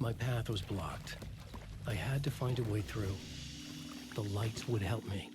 My path was blocked. I had to find a way through. The lights would help me.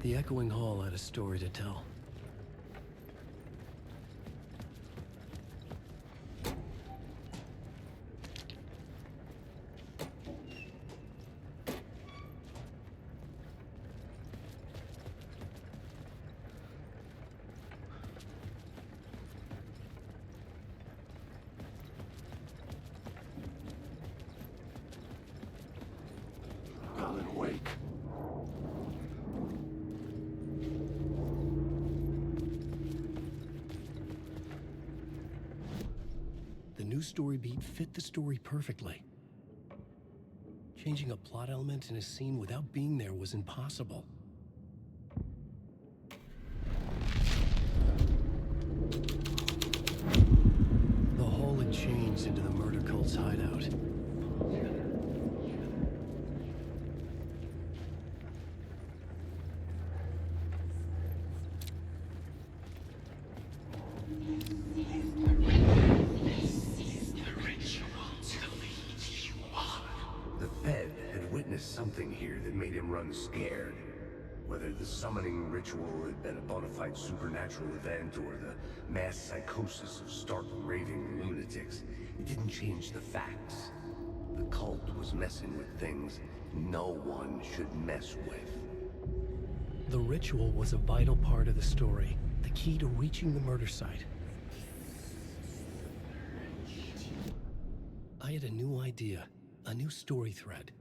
The echoing hall had a story to tell. Story beat fit the story perfectly. Changing a plot element in a scene without being there was impossible. The hall had changed into the murder cult's hideout. Something here that made him run scared. Whether the summoning ritual had been a bona fide supernatural event or the mass psychosis of stark raving lunatics, it didn't change the facts. The cult was messing with things no one should mess with. The ritual was a vital part of the story, the key to reaching the murder site. I had a new idea, a new story thread.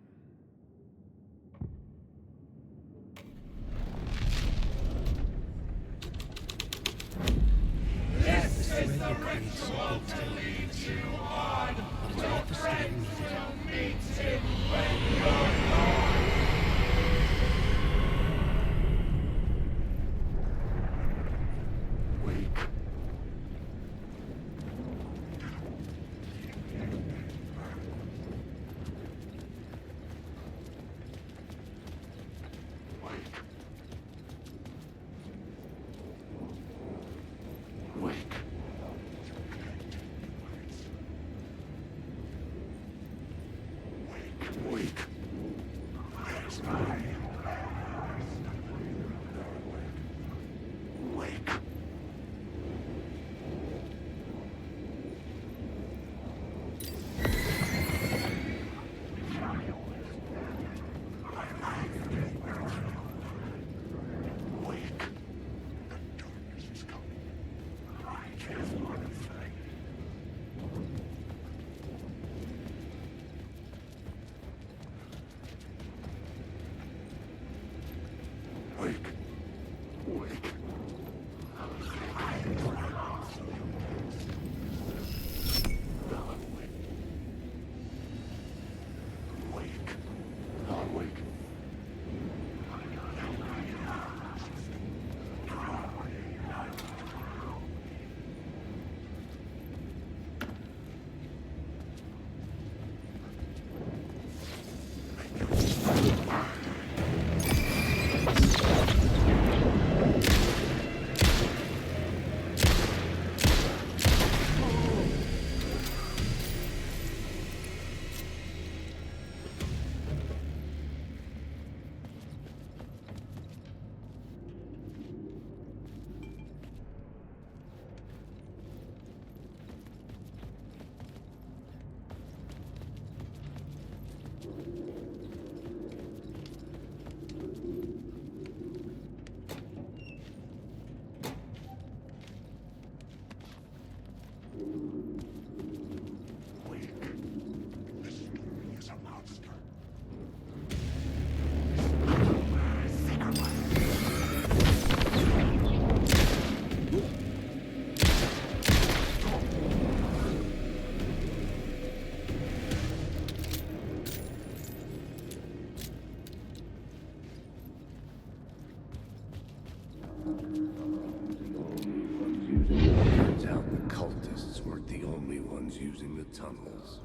tunnels.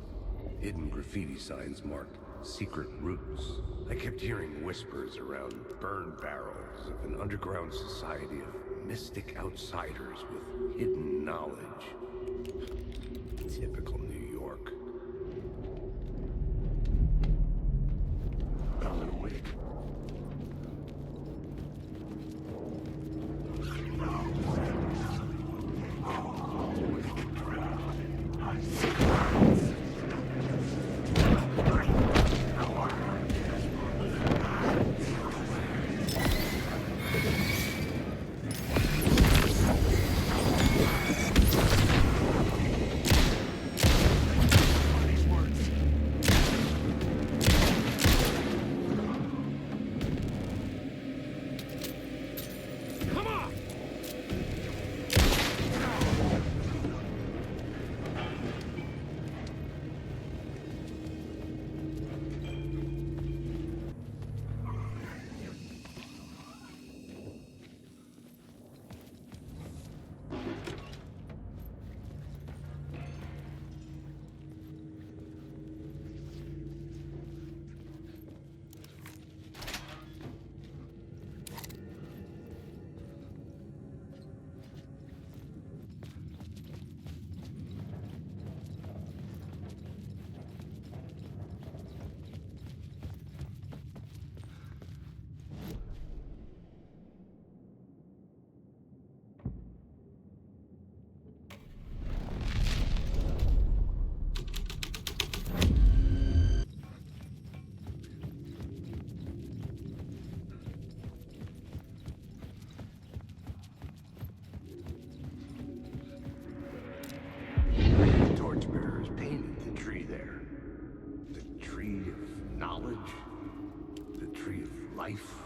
Hidden graffiti signs marked secret routes. I kept hearing whispers around burned barrels of an underground society of mystic outsiders with hidden knowledge. Typical New York. Alan, awake.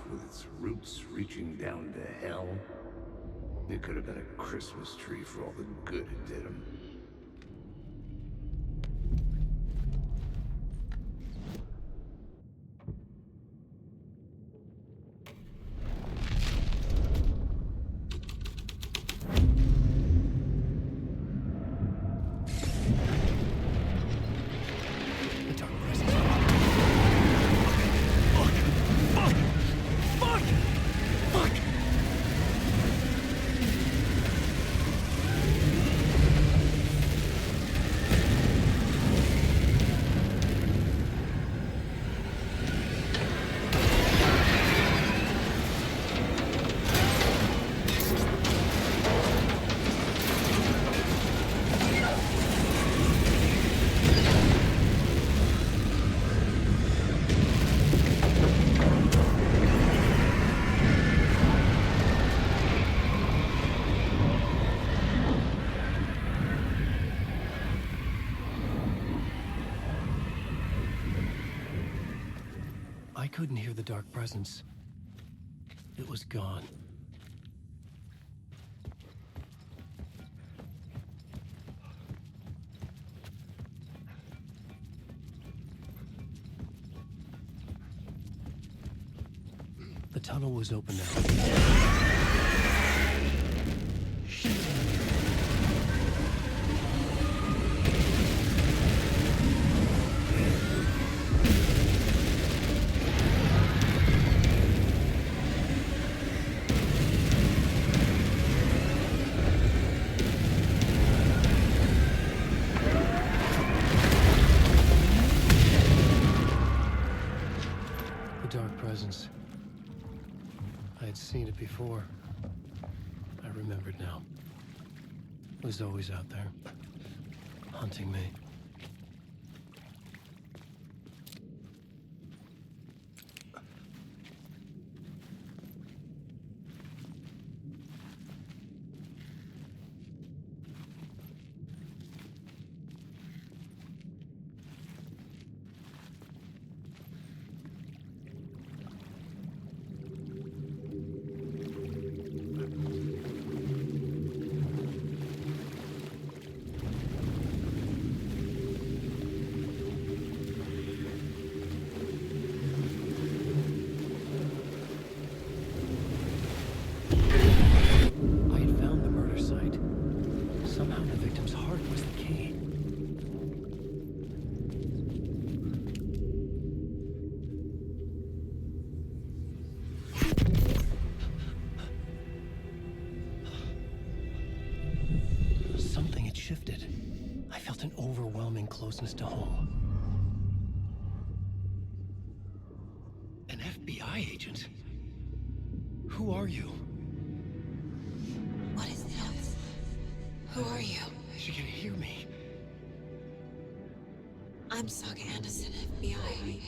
With its roots reaching down to hell. It could have been a Christmas tree for all the good it did him. I couldn't hear the dark presence. It was gone. The tunnel was open now. I had seen it before. I remembered now. It was always out there, hunting me. closeness to home. An FBI agent? Who are you? What is this? Who are you? She can hear me. I'm Saga Anderson, FBI.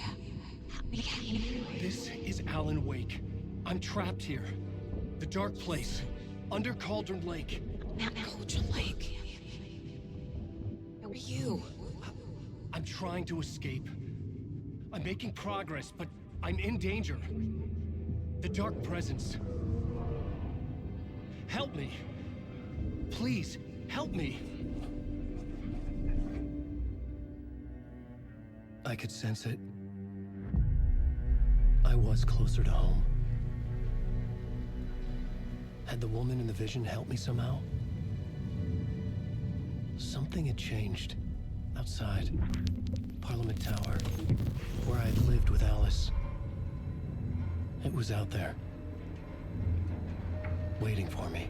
This is Alan Wake. I'm trapped here. The dark place. Under Cauldron Lake. Cauldron Lake. Who are you? I'm trying to escape. I'm making progress, but I'm in danger. The dark presence. Help me. Please, help me. I could sense it. I was closer to home. Had the woman in the vision helped me somehow? Something had changed. Outside. Parliament Tower. Where I had lived with Alice. It was out there. Waiting for me.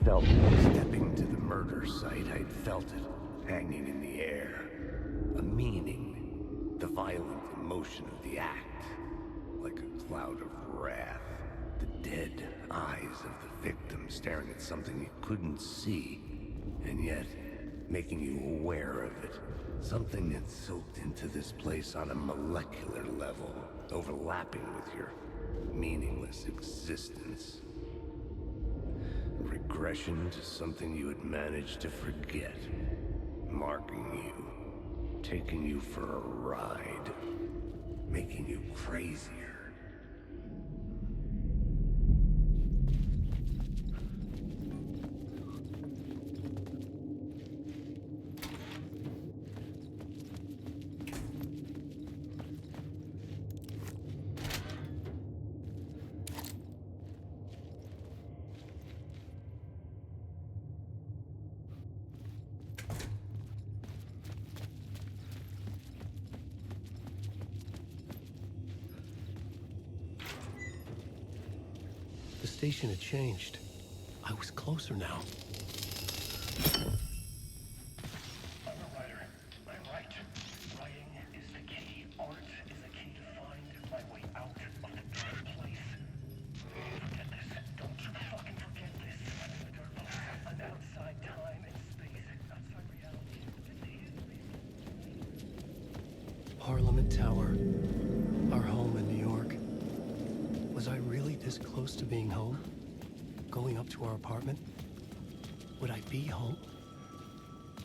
Felt stepping to the murder site. I'd felt it hanging in the air. A meaning, the violent emotion of the act, like a cloud of wrath. The dead eyes of the victim staring at something you couldn't see, and yet making you aware of it. Something that soaked into this place on a molecular level, overlapping with your meaningless existence. Regression to something you had managed to forget. Marking you. Taking you for a ride. Making you crazier. The station had changed. I was closer now. I'm a writer. I'm right. Writing is the key. Art is the key to find my way out of the dark place. Forget this. Don't fucking forget this. The dark place. An outside time and space. Outside reality. Parliament Tower. Our home in New York. Was I really this close to being home? Going up to our apartment? Would I be home?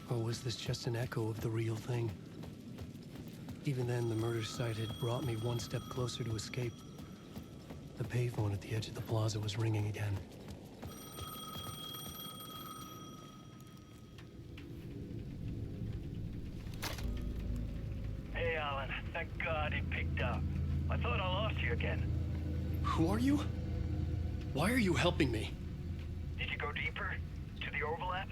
Or was this just an echo of the real thing? Even then, the murder site had brought me one step closer to escape. The payphone at the edge of the plaza was ringing again. Hey, Alan. Thank God it picked up. I thought I lost you again. Who are you? Why are you helping me? Did you go deeper? To the overlap?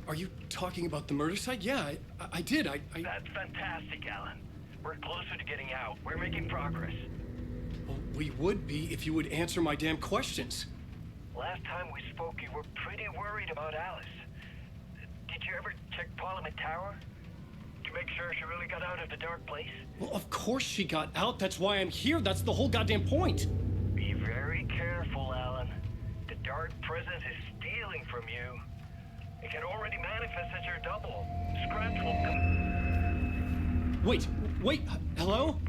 Are you talking about the murder site? Yeah, I did. That's fantastic, Alan. We're closer to getting out. We're making progress. Well, we would be if you would answer my damn questions. Last time we spoke, you were pretty worried about Alice. Did you ever check Parliament Tower? To make sure she really got out of the dark place? Well, of course she got out. That's why I'm here. That's the whole goddamn point. Be very careful, Alan. The dark presence is stealing from you. It can already manifest as your double. Scratch will come. Wait, hello?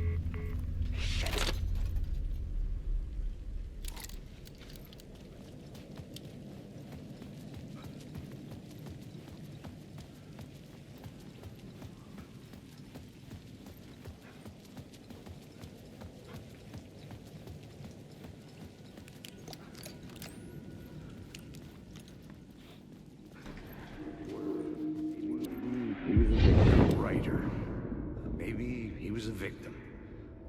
Maybe he was a victim.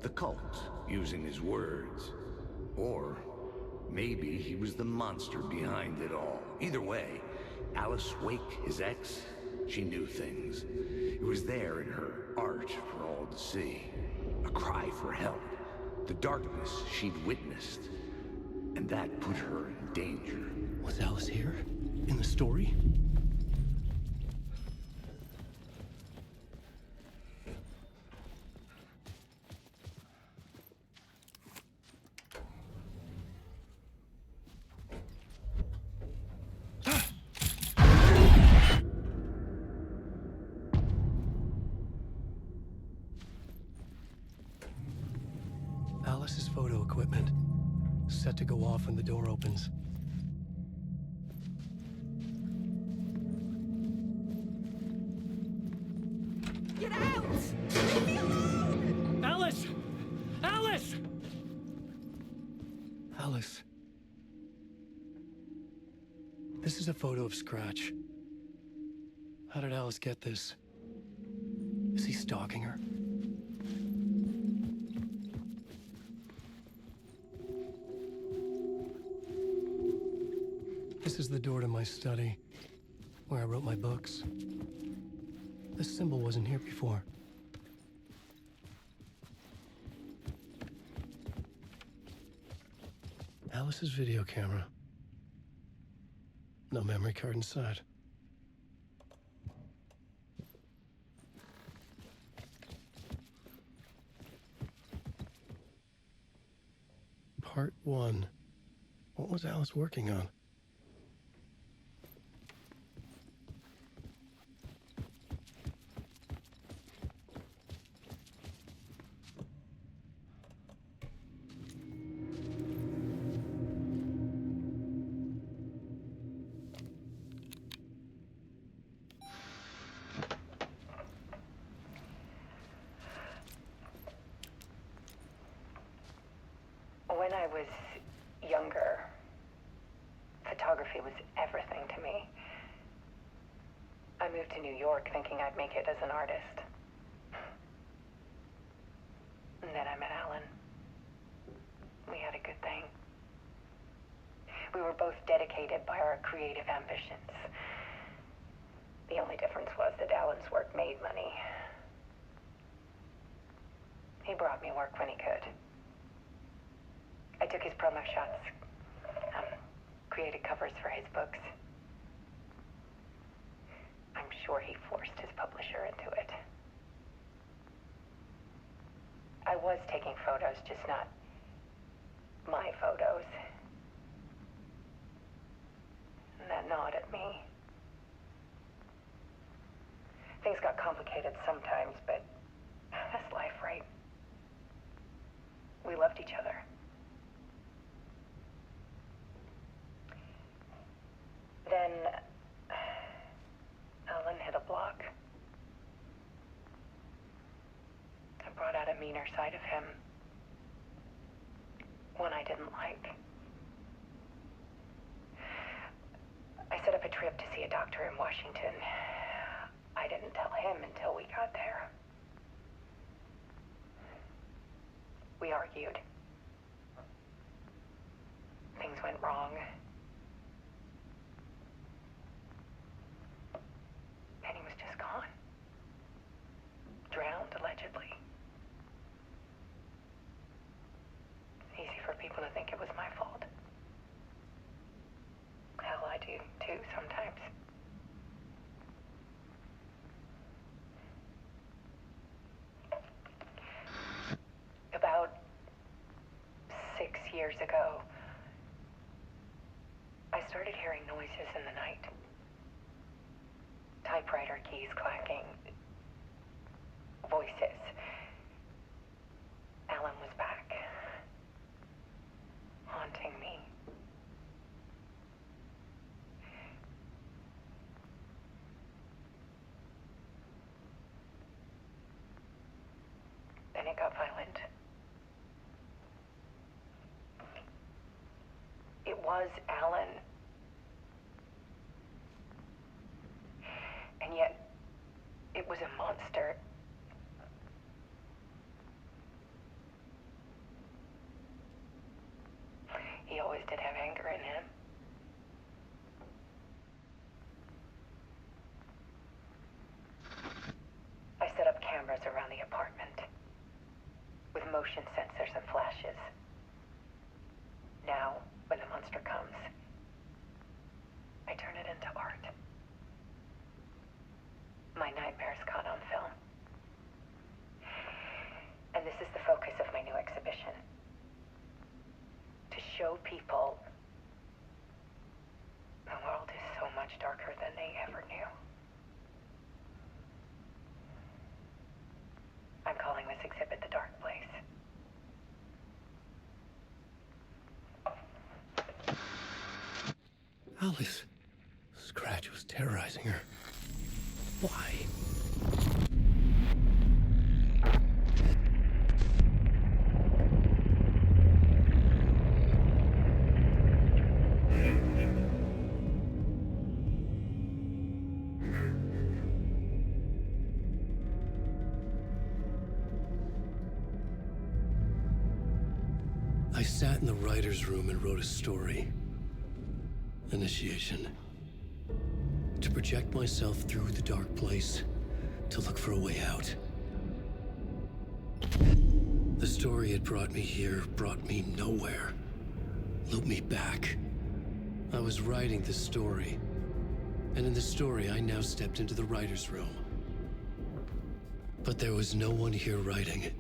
The cult, using his words. Or Maybe he was the monster behind it all. Either way, Alice Wake, his ex, she knew things. It was there in her art for all to see. A cry for help. The darkness she'd witnessed. And that put her in danger. Was Alice here? In the story? Alice's photo equipment. Set to go off when the door opens. Get out! Leave me alone! Alice! Alice! Alice. This is a photo of Scratch. How did Alice get this? Is he stalking her? This is the door to my study, where I wrote my books. This symbol wasn't here before. Alice's video camera. No memory card inside. Part 1. What was Alice working on? When I was younger, photography was everything to me. I moved to New York thinking I'd make it as an artist. And then I met Alan. We had a good thing. We were both dedicated by our creative ambitions. The only difference was that Alan's work made money. He brought me work when he could. I took his promo shots, created covers for his books. I'm sure he forced his publisher into it. I was taking photos, just not my photos. And that gnawed at me. Things got complicated sometimes, but that's life, right? We loved each other. Then Alan hit a block. I brought out a meaner side of him. One I didn't like. I set up a trip to see a doctor in Washington. I didn't tell him until we got there. We argued. Things went wrong. And he was just gone. Drowned, allegedly. It's easy for people to think it was my fault. Hell, I do too sometimes. About 6 years ago, I started hearing noises in the night. Typewriter keys clacking. Voices. Alan was back. Haunting me. Then it got violent. It was Alan. And yet, it was a monster. He always did motion sensors and flashes. Now, when the monster comes, I turn it into art. My nightmares caught on film. And this is the focus of my new exhibition. To show people the world is so much darker than they ever knew. I'm calling this exhibit The Dark Place. Alice. Scratch was terrorizing her. Why? I sat in the writer's room and wrote a story. Initiation. To project myself through the dark place, to look for a way out. The story had brought me here, brought me nowhere. Looped me back. I was writing the story. And in the story, I now stepped into the writer's room. But there was no one here writing it.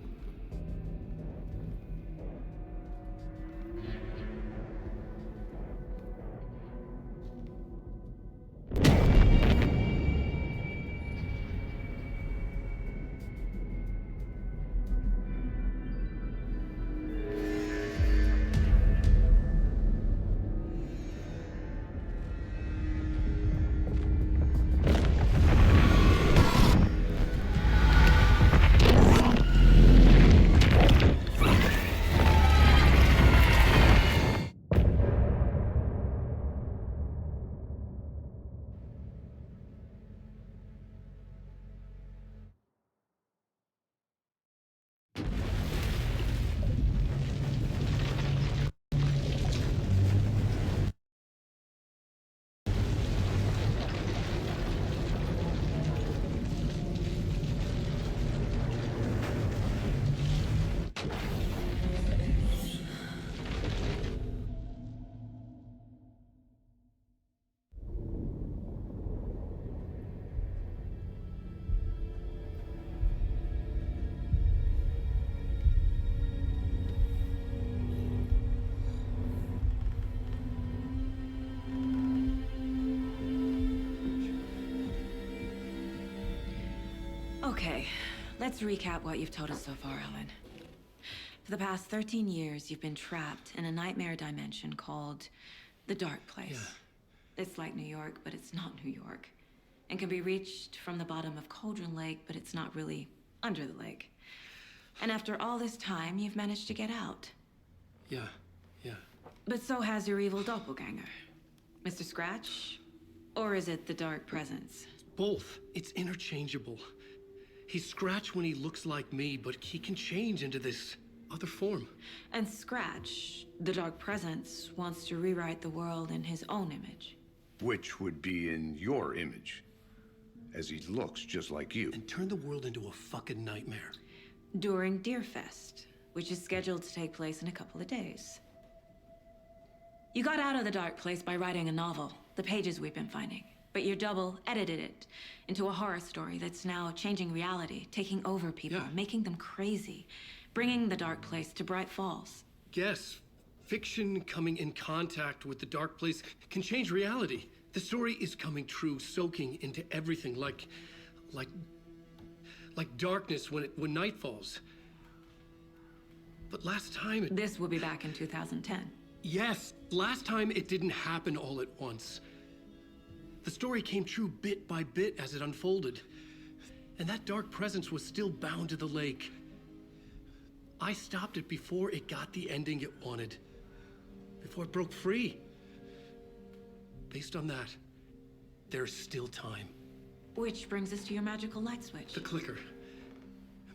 Okay, let's recap what you've told us so far, Alan. For the past 13 years, you've been trapped in a nightmare dimension called the Dark Place. Yeah. It's like New York, but it's not New York. And can be reached from the bottom of Cauldron Lake, but it's not really under the lake. And after all this time, you've managed to get out. Yeah. But so has your evil doppelganger. Mr. Scratch? Or is it the Dark Presence? Both. It's interchangeable. He's Scratch when he looks like me, but he can change into this other form. And Scratch, the Dark Presence, wants to rewrite the world in his own image. Which would be in your image, as he looks just like you. And turn the world into a fucking nightmare. During Deerfest, which is scheduled to take place in a couple of days. You got out of the Dark Place by writing a novel, the pages we've been finding. But your double edited it into a horror story that's now changing reality, taking over people, making them crazy, bringing the Dark Place to Bright Falls. Yes, fiction coming in contact with the Dark Place can change reality. The story is coming true, soaking into everything, like darkness when night falls. But last time This will be back in 2010. Yes, last time it didn't happen all at once. The story came true bit by bit as it unfolded. And that dark presence was still bound to the lake. I stopped it before it got the ending it wanted. Before it broke free. Based on that, there's still time. Which brings us to your magical light switch. The clicker.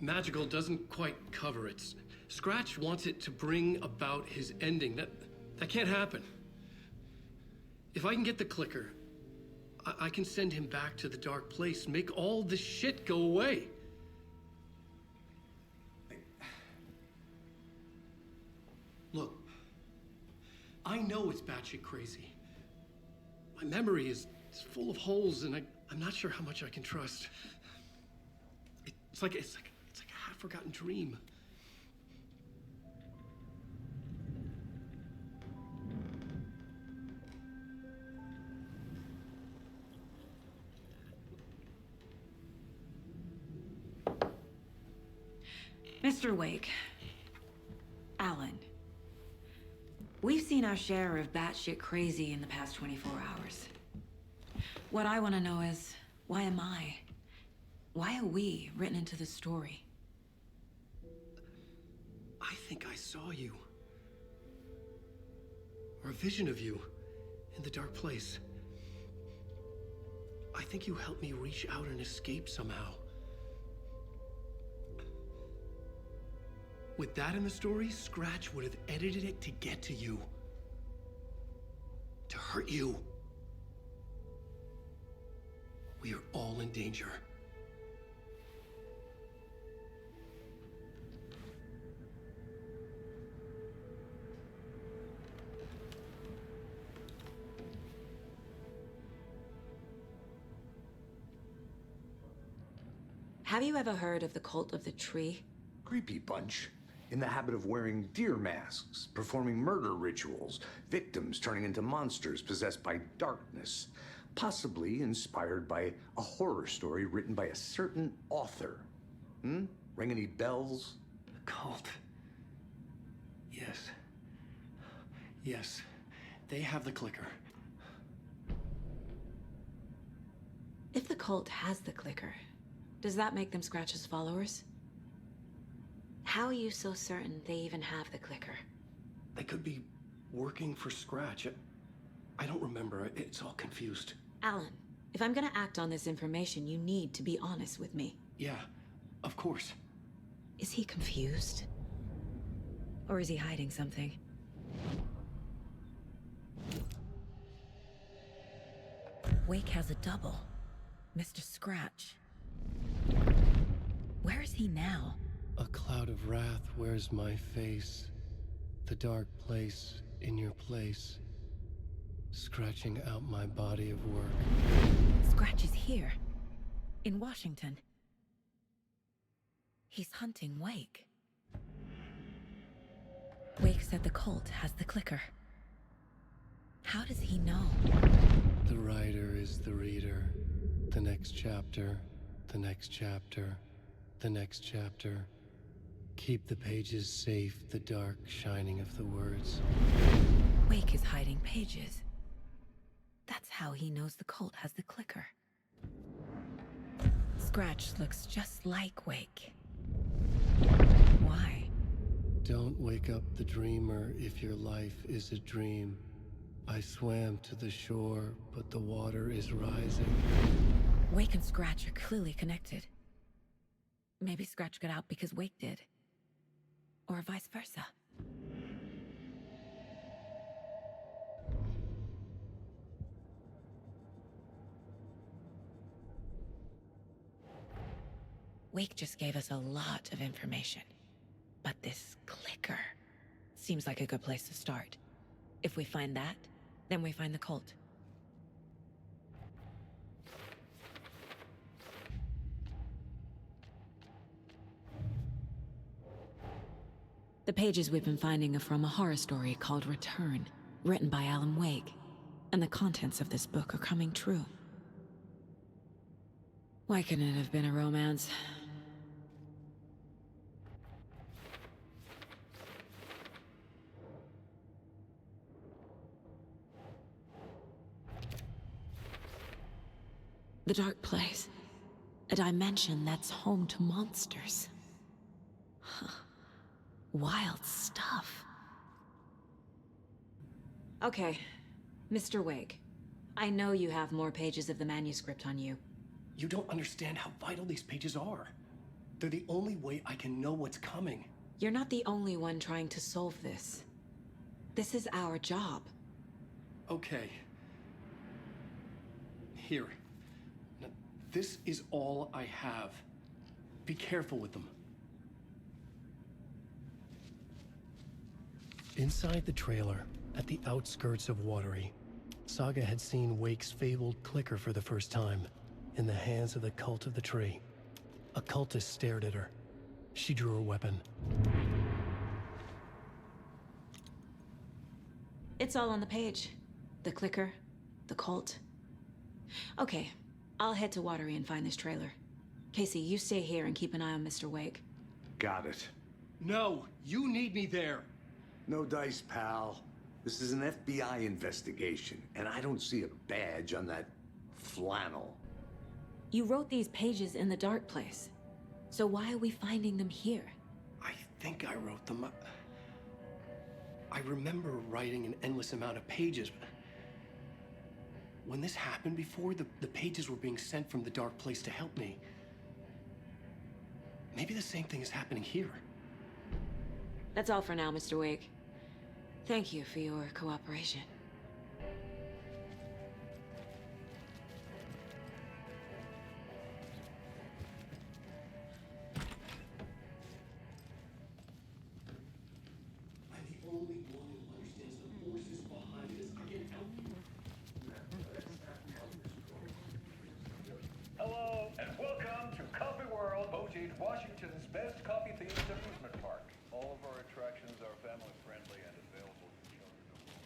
Magical doesn't quite cover it. Scratch wants it to bring about his ending. That can't happen. If I can get the clicker, I can send him back to the Dark Place, make all this shit go away. I know it's batshit crazy. My memory is full of holes, and I'm not sure how much I can trust. It's like a half-forgotten dream. Mr. Wake. Alan. We've seen our share of batshit crazy in the past 24 hours. What I want to know is, why am I? Why are we written into the story? I think I saw you. Or a vision of you in the dark place. I think you helped me reach out and escape somehow. With that in the story, Scratch would have edited it to get to you. To hurt you. We are all in danger. Have you ever heard of the cult of the tree? Creepy bunch. In the habit of wearing deer masks, performing murder rituals, victims turning into monsters possessed by darkness, possibly inspired by a horror story written by a certain author. Ring any bells? The cult. Yes. Yes. They have the clicker. If the cult has the clicker, does that make them Scratch's followers? How are you so certain they even have the clicker? They could be working for Scratch. I don't remember. It's all confused. Alan, if I'm gonna act on this information, you need to be honest with me. Yeah, of course. Is he confused? Or is he hiding something? Wake has a double. Mr. Scratch. Where is he now? A cloud of wrath wears my face. The dark place in your place. Scratching out my body of work. Scratch is here. In Washington. He's hunting Wake. Wake said the cult has the clicker. How does he know? The writer is the reader. The next chapter, the next chapter, the next chapter. Keep the pages safe, the dark shining of the words. Wake is hiding pages. That's how he knows the cult has the clicker. Scratch looks just like Wake. Why? Don't wake up the dreamer if your life is a dream. I swam to the shore, but the water is rising. Wake and Scratch are clearly connected. Maybe Scratch got out because Wake did. Or vice versa. Wake just gave us a lot of information. But this clicker seems like a good place to start. If we find that, then we find the cult. The pages we've been finding are from a horror story called Return, written by Alan Wake, and the contents of this book are coming true. Why couldn't it have been a romance? The dark place. A dimension that's home to monsters. Huh. Wild stuff. Okay, Mr. Wake. I know you have more pages of the manuscript on you. You don't understand how vital these pages are. They're the only way I can know what's coming. You're not the only one trying to solve this. This is our job. Okay. Here. Now, this is all I have. Be careful with them. Inside the trailer, At the outskirts of Watery, Saga had seen Wake's fabled clicker for the first time, in the hands of the Cult of the Tree. A cultist stared at her. She drew a weapon. It's all on the page. The clicker, the cult. Okay, I'll head to Watery and find this trailer. Casey, you stay here and keep an eye on Mr. Wake. Got it. No, you need me there. No dice, pal. This is an FBI investigation, and I don't see a badge on that flannel. You wrote these pages in the dark place. So why are we finding them here? I think I wrote them. I remember writing an endless amount of pages. When this happened before, the pages were being sent from the dark place to help me. Maybe the same thing is happening here. That's all for now, Mr. Wake. Thank you for your cooperation. Hello, and welcome to Coffee World, Boutique, Washington's best coffee-themed amusement park. All of our attractions are family-friendly and available to children of all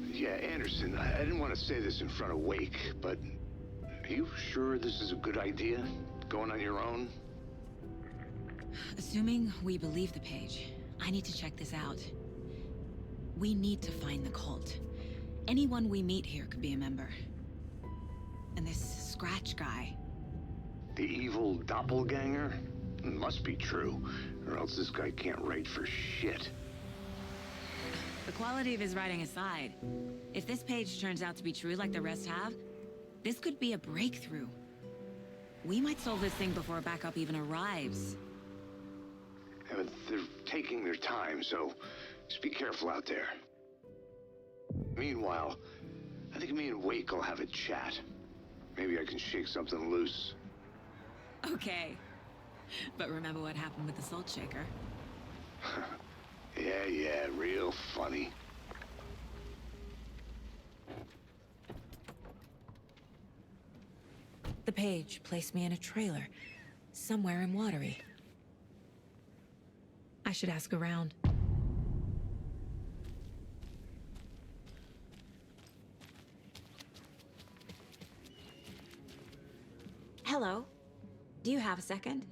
ages. Yeah, Anderson, I didn't want to say this in front of Wake, but are you sure this is a good idea? Going on your own? Assuming we believe the page, I need to check this out. We need to find the cult. Anyone we meet here could be a member. And this Scratch guy. The evil doppelganger? Must be true, or else this guy can't write for shit. The quality of his writing aside, if this page turns out to be true like the rest have, this could be a breakthrough. We might solve this thing before backup even arrives. Yeah, but they're taking their time, so just be careful out there. Meanwhile, I think me and Wake will have a chat. Maybe I can shake something loose. Okay. But remember what happened with the salt shaker? Yeah, real funny. The page placed me in a trailer, somewhere in Watery. I should ask around. Hello. Do you have a second?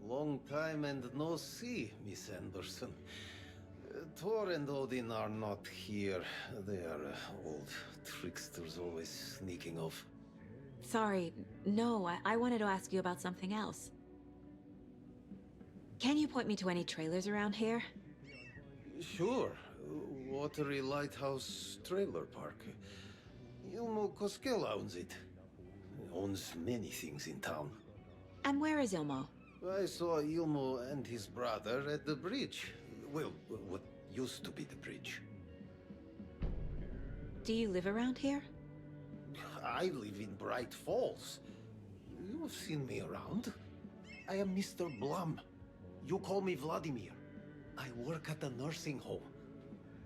Long time and no see, Miss Anderson. Thor and Odin are not here. They are old tricksters always sneaking off. Sorry, no, I wanted to ask you about something else. Can you point me to any trailers around here? Sure. Watery Lighthouse Trailer Park. Ilmo Koskela owns it. Owns many things in town. And where is Ilmo? I saw Ilmo and his brother at the bridge. Well, what used to be the bridge. Do you live around here? I live in Bright Falls. You've seen me around. I am Mr. Blum. You call me Vladimir. I work at a nursing home.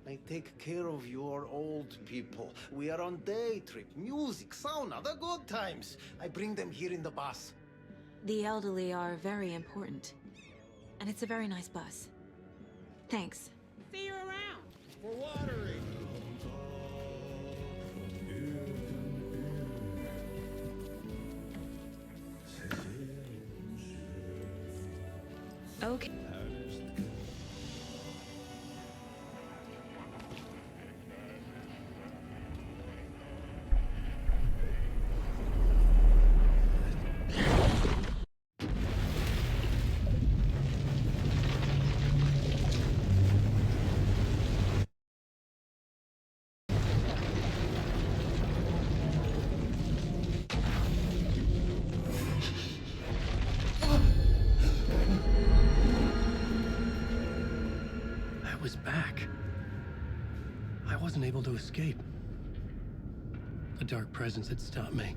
I take care of your old people. We are on day trip, music, sauna, the good times. I bring them here in the bus. The elderly are very important. And it's a very nice bus. Thanks. See you around. For watering. Okay. was back. I wasn't able to escape. A dark presence had stopped me.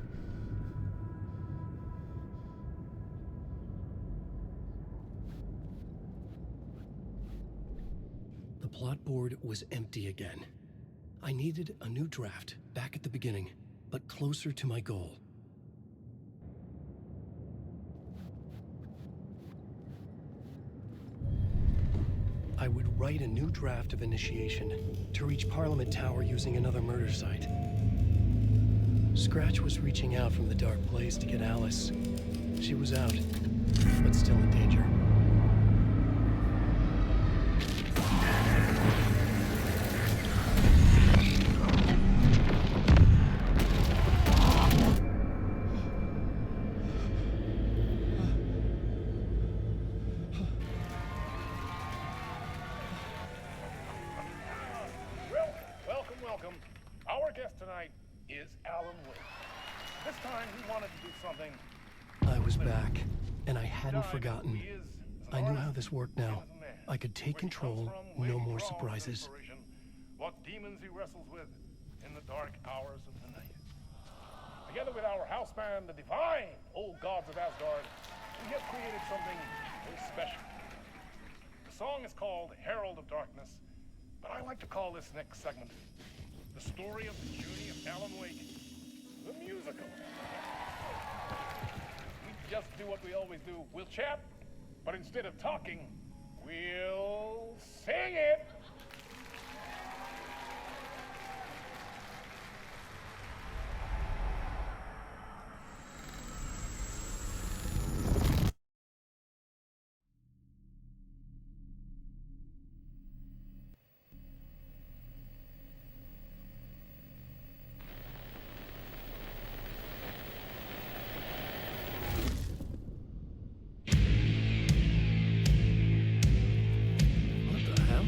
The plot board was empty again. I needed a new draft, back at the beginning, but closer to my goal. I would write a new draft of initiation to reach Parliament Tower using another murder site. Scratch was reaching out from the dark place to get Alice. She was out, but still in danger. Welcome. Our guest tonight is Alan Wake. This time he wanted to do something. I was back, and I hadn't forgotten. I knew how this worked now. I could take control, no more surprises. What demons he wrestles with in the dark hours of the night. Together with our house band, the divine old gods of Asgard, we have created something very special. The song is called Herald of Darkness, but I like to call this next segment the story of the journey of Alan Wake, the musical. We just do what we always do. We'll chat, but instead of talking, we'll sing it. What the hell?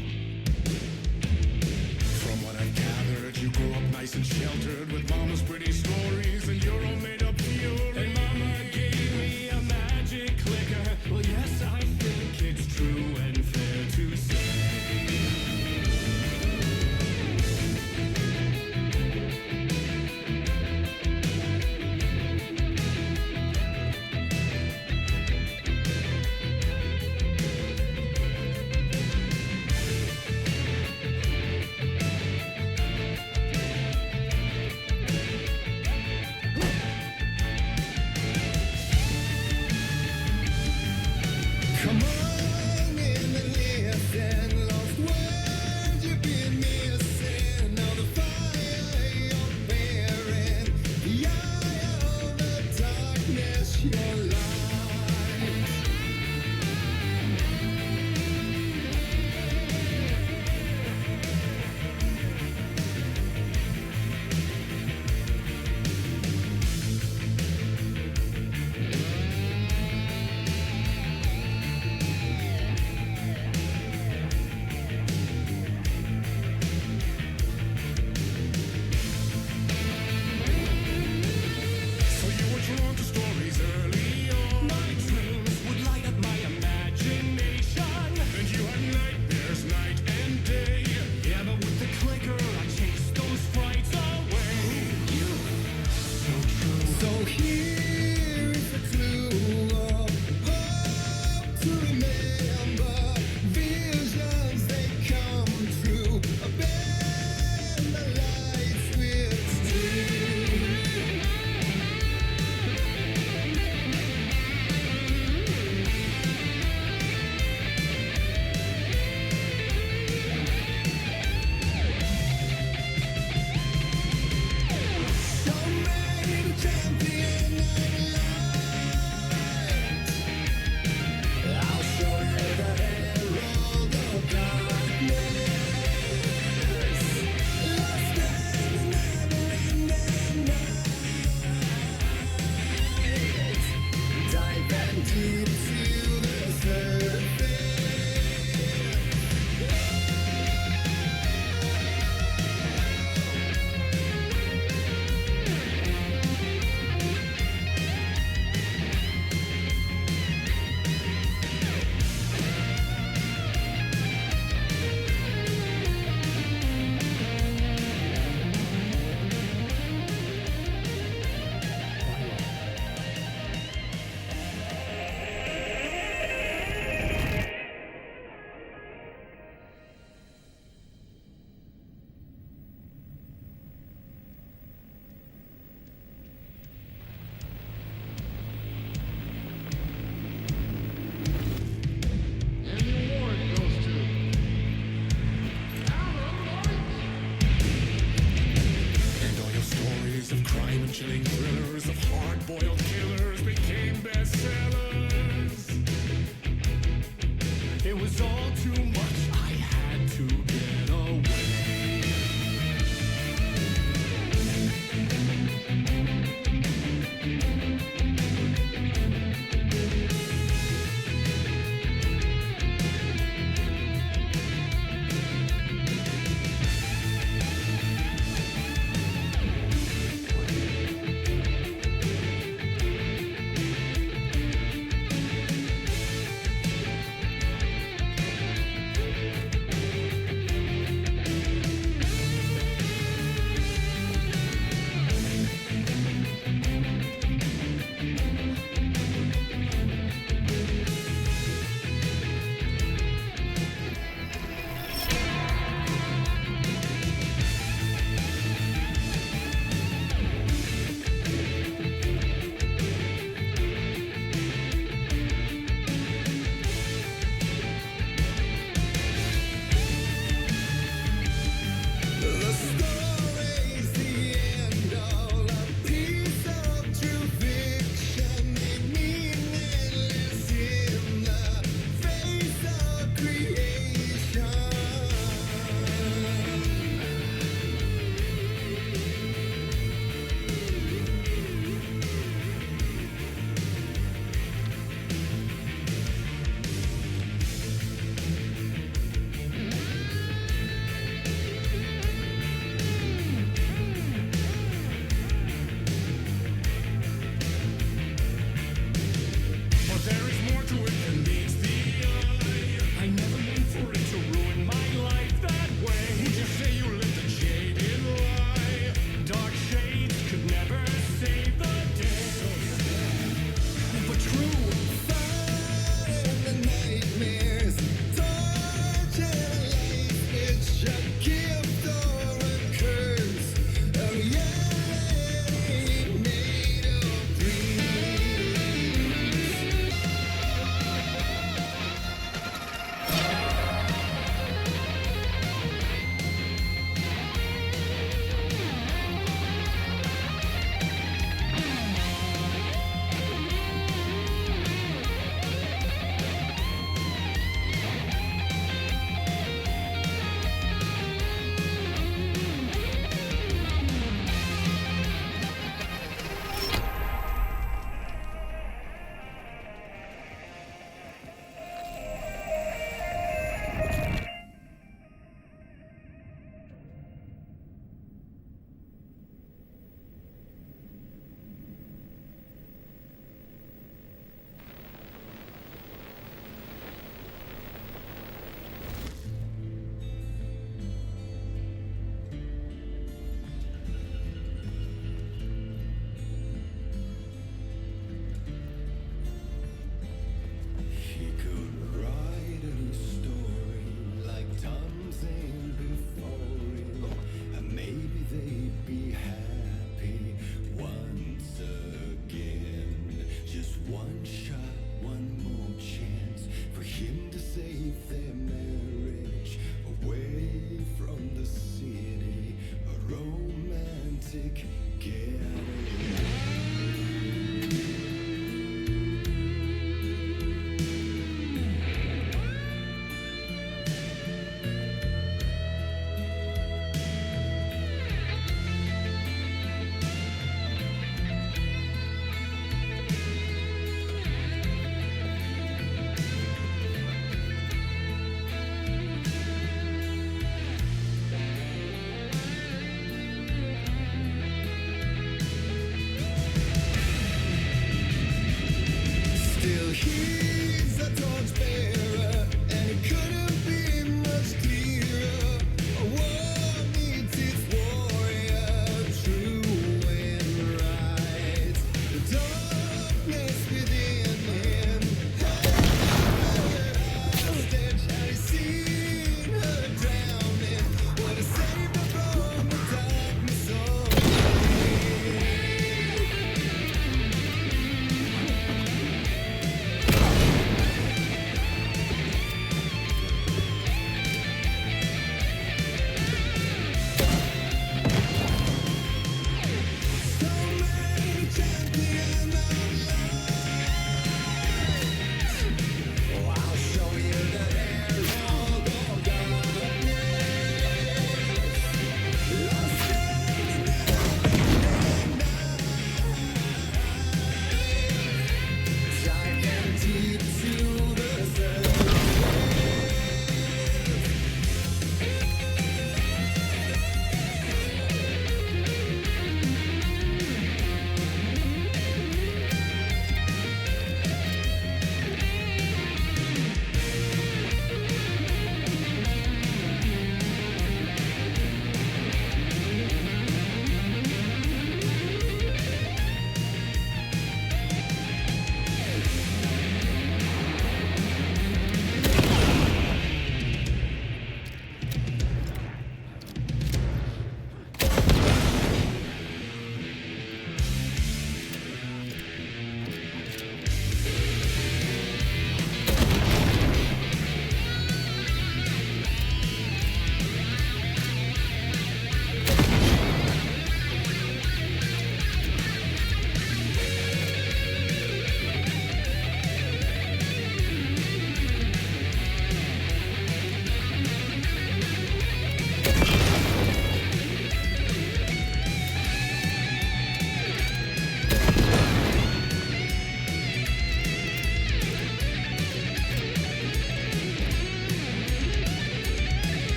artık gerilim.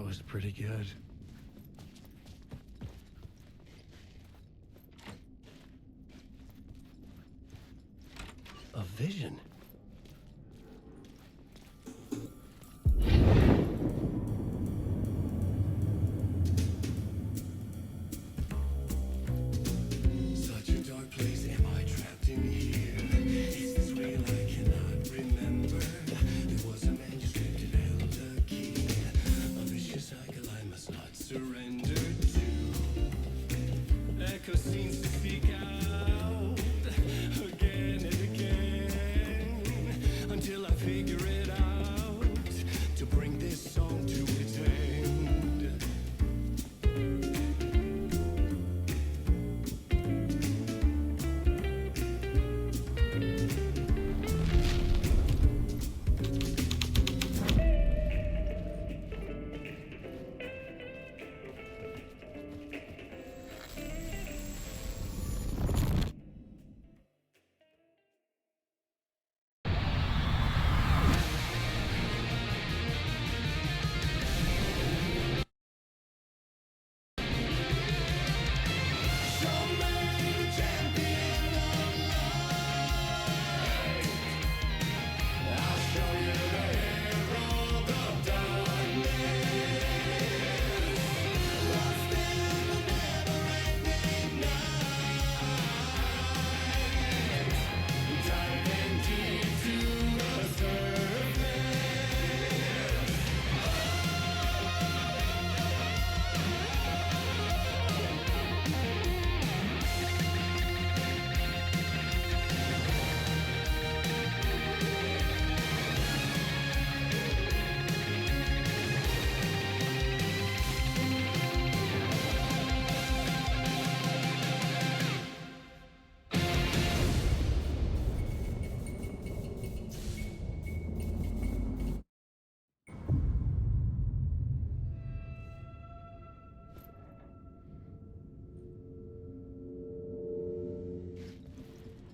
was pretty good. A vision. Such a dark place, am I trapped in here? Is this real? I cannot remember. There was a manuscript and held a key. A vicious cycle I must not surrender to. Echo seems to speak out again and again until I figure it out to bring this song to its end.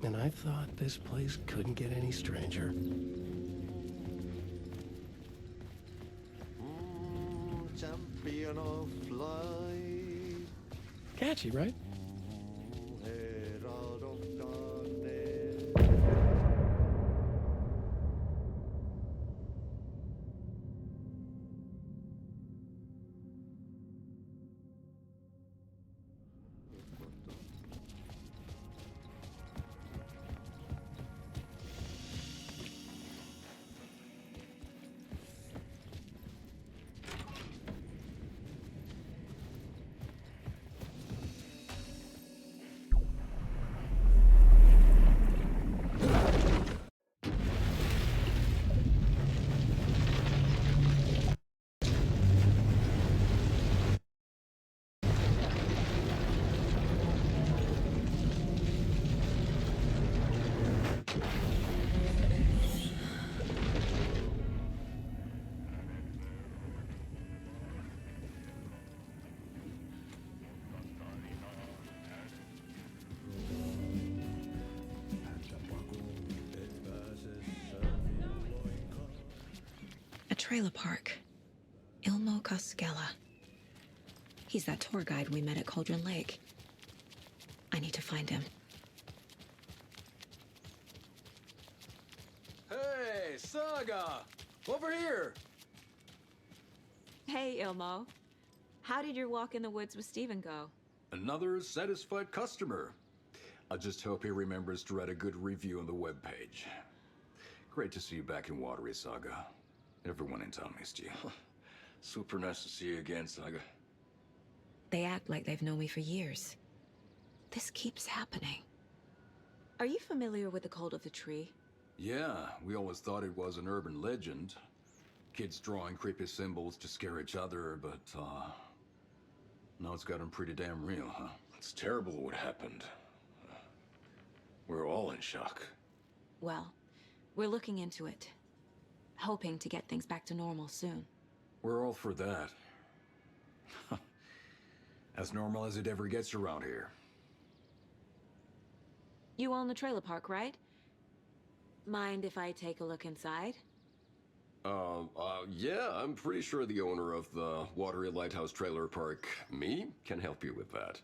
And I thought this place couldn't get any stranger. Champion of light, Catchy, right? herald of darkness. A trailer park. Ilmo Koskela. He's that tour guide we met at Cauldron Lake. I need to find him. Hey, Saga! Over here! Hey, Ilmo. How did your walk in the woods with Steven go? Another satisfied customer. I just hope he remembers to write a good review on the webpage. Great to see you back in Watery, Saga. Everyone in town missed you. Super nice to see you again, Saga. They act like they've known me for years. This keeps happening. Are you familiar with the Cult of the Tree? Yeah, we always thought it was an urban legend. Kids drawing creepy symbols to scare each other, but, now it's gotten pretty damn real, huh? It's terrible what happened. We're all in shock. Well, we're looking into it. Hoping to get things back to normal soon. We're all for that. As normal as it ever gets around here. You own the trailer park, right? Mind if I take a look inside? Yeah, I'm pretty sure the owner of the Watery Lighthouse Trailer Park, me, can help you with that.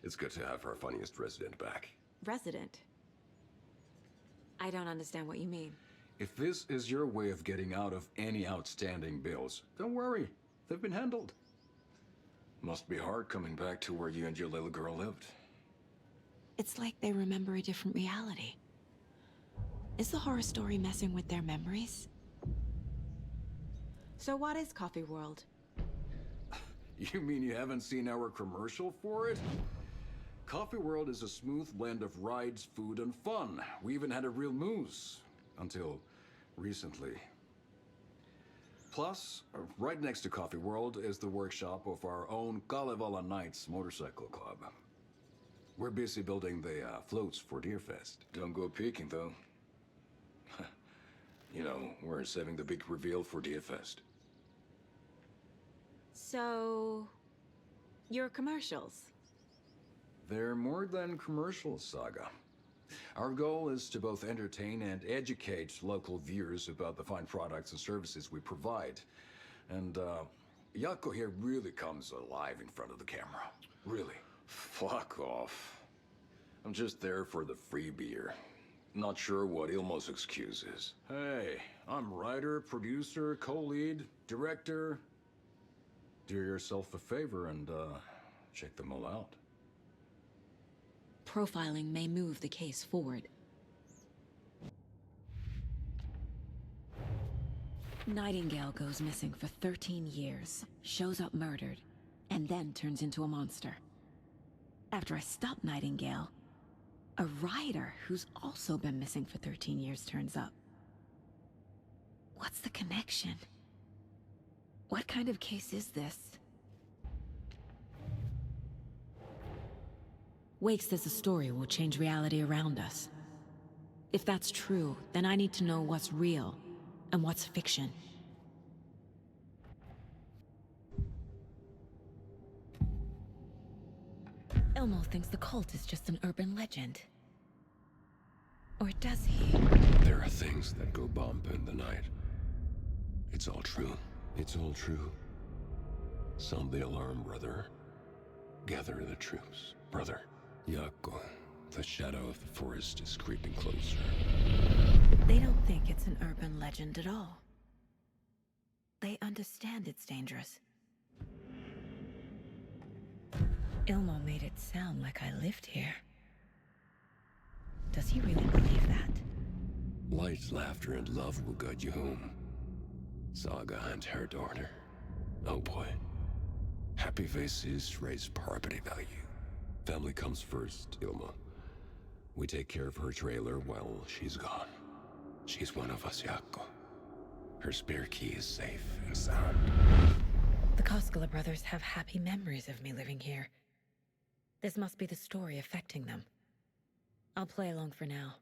It's good to have our funniest resident back. Resident? I don't understand what you mean. If this is your way of getting out of any outstanding bills, don't worry. They've been handled. Must be hard coming back to where you and your little girl lived. It's like they remember a different reality. Is the horror story messing with their memories? So what is Coffee World? You mean you haven't seen our commercial for it? Coffee World is a smooth blend of rides, food, and fun. We even had a real moose. Until recently. Plus, right next to Coffee World is the workshop of our own Kalevala Knights motorcycle club. We're busy building the floats for Deerfest. Don't go peeking, though. You know, we're saving the big reveal for Deerfest. So... your commercials? They're more than commercials, Saga. Our goal is to both entertain and educate local viewers about the fine products and services we provide. And, Yako here really comes alive in front of the camera. Really. Fuck off. I'm just there for the free beer. Not sure what Ilmo's excuse is. Hey, I'm writer, producer, co-lead, director. Do yourself a favor and, check them all out. Profiling may move the case forward. Nightingale goes missing for 13 years, shows up murdered, and then turns into a monster. After I stop Nightingale, a writer who's also been missing for 13 years turns up. What's the connection? What kind of case is this? Wake says the story will change reality around us. If that's true, then I need to know what's real and what's fiction. Elmo thinks the cult is just an urban legend. Or does he? There are things that go bump in the night. It's all true. It's all true. Sound the alarm, brother. Gather the troops, brother. Yako, the shadow of the forest is creeping closer. They don't think it's an urban legend at all. They understand it's dangerous. Ilmo made it sound like I lived here. Does he really believe that? Light, laughter, and love will guide you home. Saga and her daughter. Oh boy. Happy faces raise property value. Family comes first, Ilma. We take care of her trailer while she's gone. She's one of us, Yako. Her spare key is safe and sound. The Koskela brothers have happy memories of me living here. This must be the story affecting them. I'll play along for now.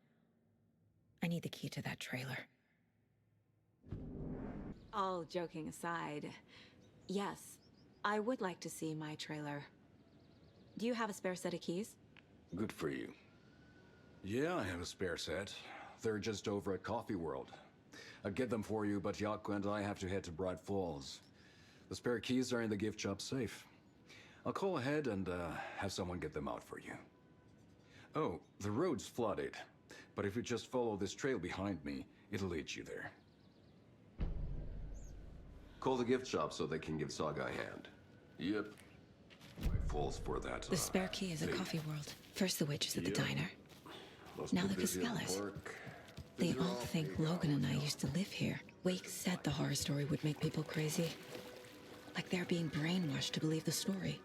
I need the key to that trailer. All joking aside, yes, I would like to see my trailer. Do you have a spare set of keys? Good for you. Yeah, I have a spare set. They're just over at Coffee World. I'd get them for you, but Yako and I have to head to Bright Falls. The spare keys are in the gift shop safe. I'll call ahead and have someone get them out for you. Oh, the road's flooded, but if you just follow this trail behind me, it'll lead you there. Call the gift shop so they can give Saga a hand. Yep. Bright Falls for that. The spare key is at Coffee World. First the witches at the diner. Must Now be the busy at Coskelas. work. They all think Logan and I used to live here. Wake said the horror story would make people crazy. Like they're being brainwashed to believe the story.